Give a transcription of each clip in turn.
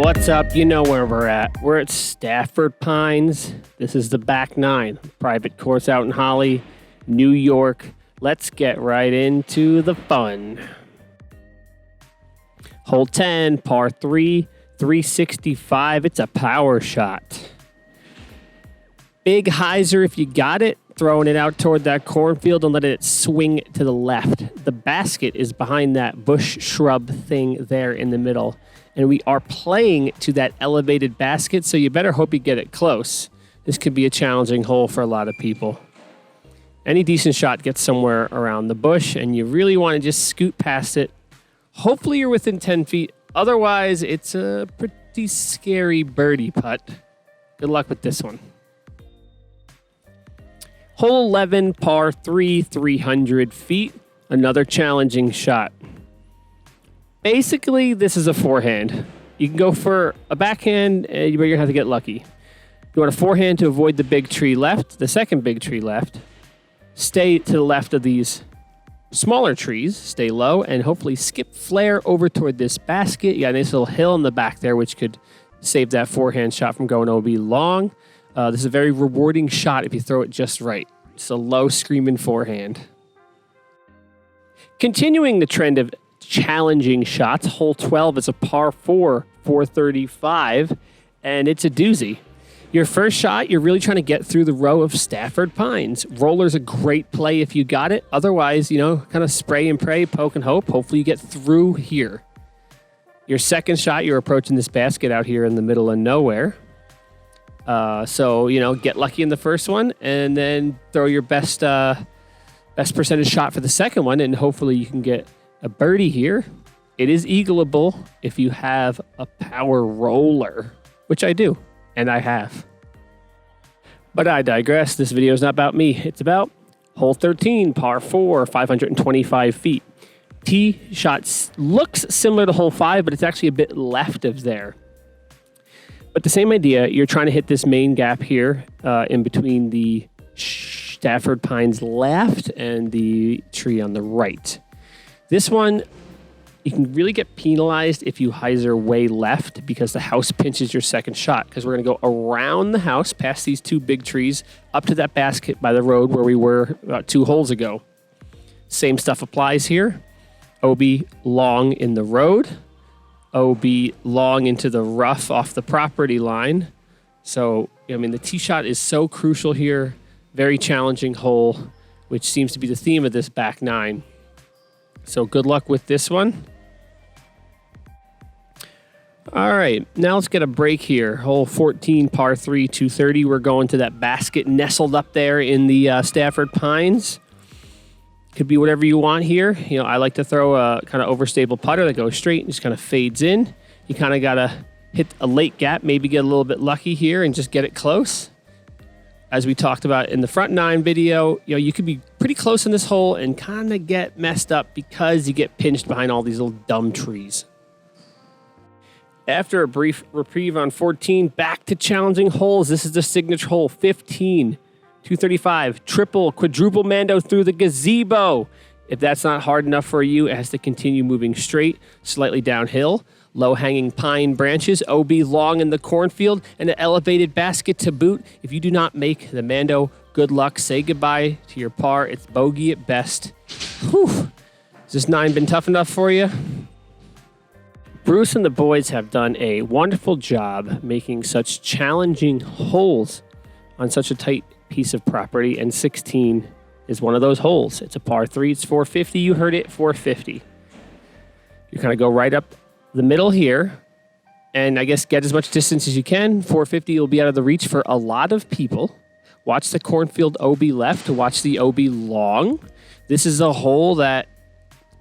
What's up? You know where we're at. We're at Stafford Pines. This is the back nine, private course out in Holly, New York. Let's get right into the fun. Hole 10, par 3, 365. It's a power shot. Big hyzer if you got it, throwing it out toward that cornfield and letting it swing to the left. The basket is behind that bush shrub thing there in the middle. And we are playing to that elevated basket, so you better hope you get it close. This could be a challenging hole for a lot of people. Any decent shot gets somewhere around the bush, and you really want to just scoot past it. Hopefully you're within 10 feet. Otherwise, it's a pretty scary birdie putt. Good luck with this one. Hole 11, par 3, 300 feet. Another challenging shot. Basically, this is a forehand. You can go for a backhand, but you're going to have to get lucky. You want a forehand to avoid the big tree left, the second big tree left. Stay to the left of these smaller trees, stay low, and hopefully skip flare over toward this basket. You got a nice little hill in the back there, which could save that forehand shot from going OB long. This is a very rewarding shot if you throw it just right. It's a low screaming forehand. Continuing the trend of challenging shots, hole 12 is a par 4, 435, and it's a doozy. Your first shot, you're really trying to get through the row of Stafford Pines. Roller's a great play if you got it. Otherwise, kind of spray and pray, poke and hope. Hopefully you get through here. Your second shot, you're approaching this basket out here in the middle of nowhere. So get lucky in the first one and then throw your best percentage shot for the second one, and hopefully you can get a birdie here. It is eagleable if you have a power roller, which I do, and I have. But I digress. This video is not about me. It's about hole 13, par 4, 525 feet. Tee shot looks similar to hole 5, but it's actually a bit left of there. But the same idea, you're trying to hit this main gap here in between the Stafford Pines left and the tree on the right. This one, you can really get penalized if you hyzer way left because the house pinches your second shot, because we're going to go around the house past these two big trees up to that basket by the road where we were about 2 holes ago. Same stuff applies here. OB long in the road. OB long into the rough off the property line. So, the tee shot is so crucial here. Very challenging hole, which seems to be the theme of this back nine. So good luck with this one. All right, now let's get a break here. Hole 14, par 3, 230. We're going to that basket nestled up there in the Stafford Pines. Could be whatever you want here. I like to throw a kind of overstable putter that goes straight and just kind of fades in. You kind of got to hit a late gap, maybe get a little bit lucky here and just get it close. As we talked about in the front nine video, you could be pretty close in this hole and kind of get messed up because you get pinched behind all these little dumb trees. After a brief reprieve on 14, back to challenging holes. This is the signature hole, 15, 235, triple, quadruple mando through the gazebo. If that's not hard enough for you, it has to continue moving straight, slightly downhill. Low-hanging pine branches, OB long in the cornfield, and an elevated basket to boot. If you do not make the mando, good luck. Say goodbye to your par. It's bogey at best. Whew. Has this 9 been tough enough for you? Bruce and the boys have done a wonderful job making such challenging holes on such a tight piece of property, and 16 is one of those holes. It's a par 3. It's 450. You heard it, 450. You kind of go right up the middle here, and I guess get as much distance as you can. 450 will be out of the reach for a lot of people. Watch the cornfield OB left to watch the OB long. This is a hole that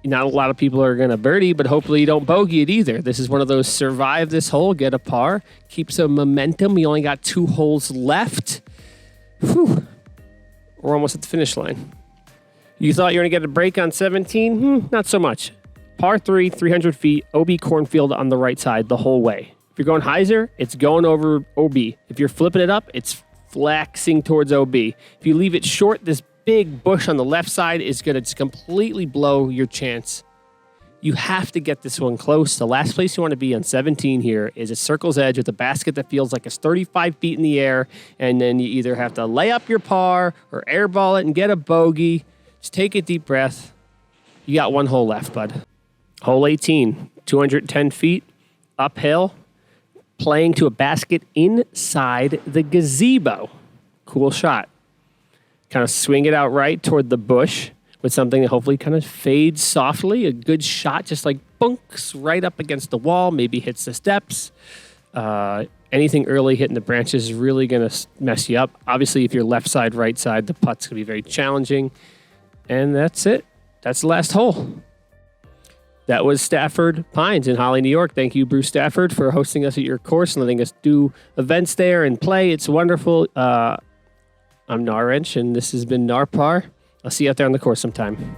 not a lot of people are going to birdie, but hopefully you don't bogey it either. This is one of those survive this hole, get a par, keep some momentum. We only got 2 holes left. Whew. We're almost at the finish line. You thought you were going to get a break on 17? Not so much. Par 3, 300 feet, OB cornfield on the right side the whole way. If you're going hyzer, it's going over OB. If you're flipping it up, it's flexing towards OB. If you leave it short, this big bush on the left side is going to just completely blow your chance. You have to get this one close. The last place you want to be on 17 here is a circle's edge with a basket that feels like it's 35 feet in the air, and then you either have to lay up your par or airball it and get a bogey. Just take a deep breath. You got one hole left, bud. Hole 18, 210 feet, uphill, playing to a basket inside the gazebo. Cool shot. Kind of swing it out right toward the bush with something that hopefully kind of fades softly. A good shot, just like bunks right up against the wall, maybe hits the steps. Anything early hitting the branches is really going to mess you up. Obviously, if you're left side, right side, the putt's going to be very challenging. And that's it. That's the last hole. That was Stafford Pines in Holly, New York. Thank you, Bruce Stafford, for hosting us at your course and letting us do events there and play. It's wonderful. I'm Narwrench, and this has been Narpar. I'll see you out there on the course sometime.